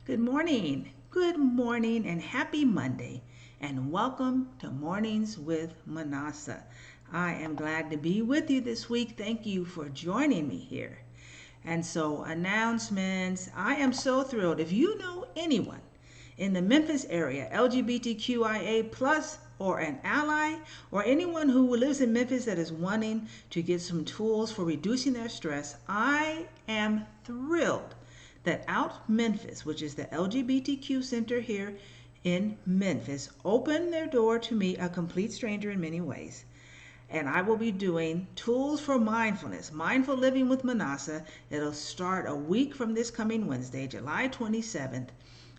Good morning, and happy Monday, and welcome to Mornings with Minnassa. I am glad to be with you this week. Thank you for joining me here. And so, announcements. I am so thrilled. If you know anyone in the Memphis area, LGBTQIA plus, or an ally, or anyone who lives in Memphis that is wanting to get some tools for reducing their stress, I am thrilled that Out Memphis, which is the LGBTQ center here in Memphis, opened their door to me, a complete stranger in many ways. And I will be doing tools for mindfulness, mindful living with Minnassa. It'll start a week from this coming Wednesday, July 27th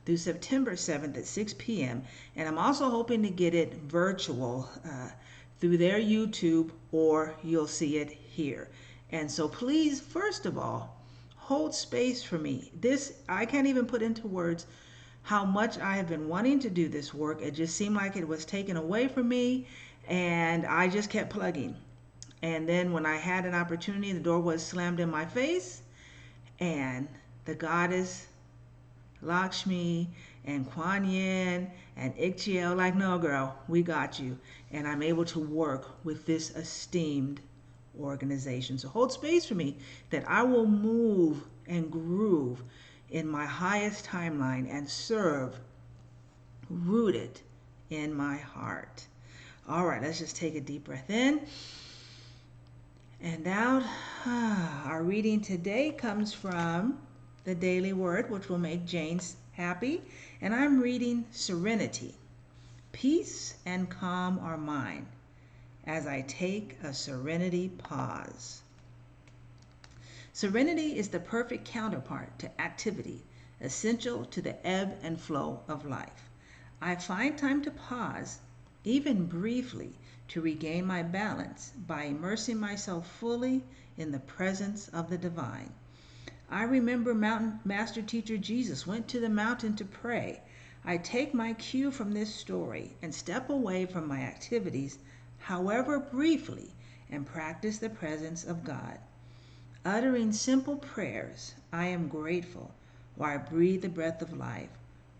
through September 7th at 6 p.m. And I'm also hoping to get it virtual through their YouTube, or you'll see it here. And so please, first of all, hold space for me. I can't even put into words how much I have been wanting to do this work. It just seemed like it was taken away from me, and I just kept plugging. And then when I had an opportunity, the door was slammed in my face, and the goddess Lakshmi and Kuan Yin and Ichiel, like, no girl, we got you. And I'm able to work with this esteemed organization. So hold space for me that I will move and groove in my highest timeline and serve rooted in my heart. All right, let's just take a deep breath in and out. Our reading today comes from the Daily Word, which will make Jane happy. And I'm reading Serenity. Peace and calm are mine as I take a serenity pause. Serenity is the perfect counterpart to activity, essential to the ebb and flow of life. I find time to pause, even briefly, to regain my balance by immersing myself fully in the presence of the divine. I remember Master Teacher Jesus went to the mountain to pray. I take my cue from this story and step away from my activities, however briefly, and practice the presence of God. Uttering simple prayers, I am grateful, or I breathe the breath of life,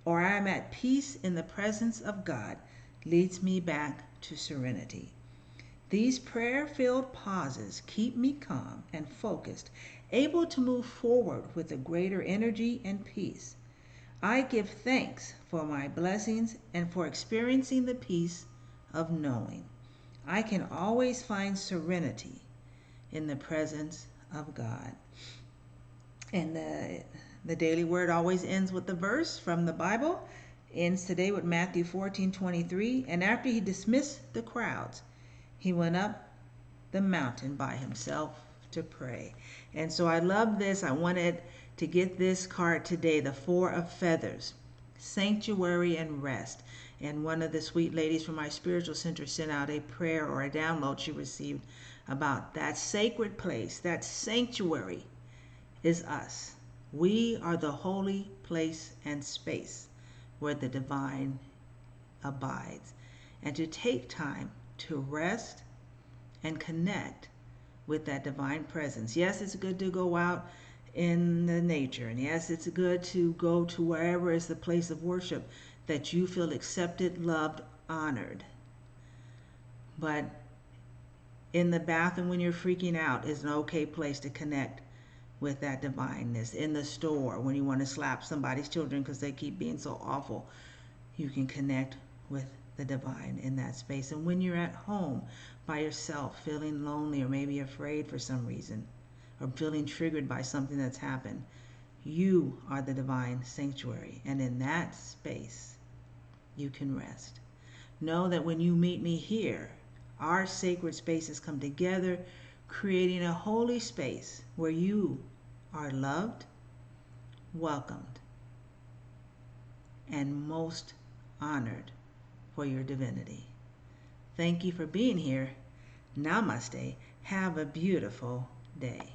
or I am at peace in the presence of God, leads me back to serenity. These prayer-filled pauses keep me calm and focused, able to move forward with a greater energy and peace. I give thanks for my blessings and for experiencing the peace of knowing I can always find serenity in the presence of God. And the Daily Word always ends with the verse from the Bible. Ends today with Matthew 14:23. And after he dismissed the crowds, he went up the mountain by himself to pray. And so I love this. I wanted to get this card today, the Four of Feathers, sanctuary and rest. And one of the sweet ladies from my spiritual center sent out a prayer or a download she received about that sacred place. That sanctuary is us. We are the holy place and space where the divine abides. And to take time to rest and connect with that divine presence. Yes, it's good to go out in the nature, and yes, it's good to go to wherever is the place of worship that you feel accepted, loved, honored. But in the bathroom when you're freaking out is an okay place to connect with that divineness. In the store when you want to slap somebody's children because they keep being so awful, you can connect with the divine in that space. And when you're at home by yourself, feeling lonely or maybe afraid for some reason, or feeling triggered by something that's happened, you are the divine sanctuary. And in that space, you can rest. Know that when you meet me here, our sacred spaces come together, creating a holy space where you are loved, welcomed, and most honored for your divinity. Thank you for being here. Namaste. Have a beautiful day.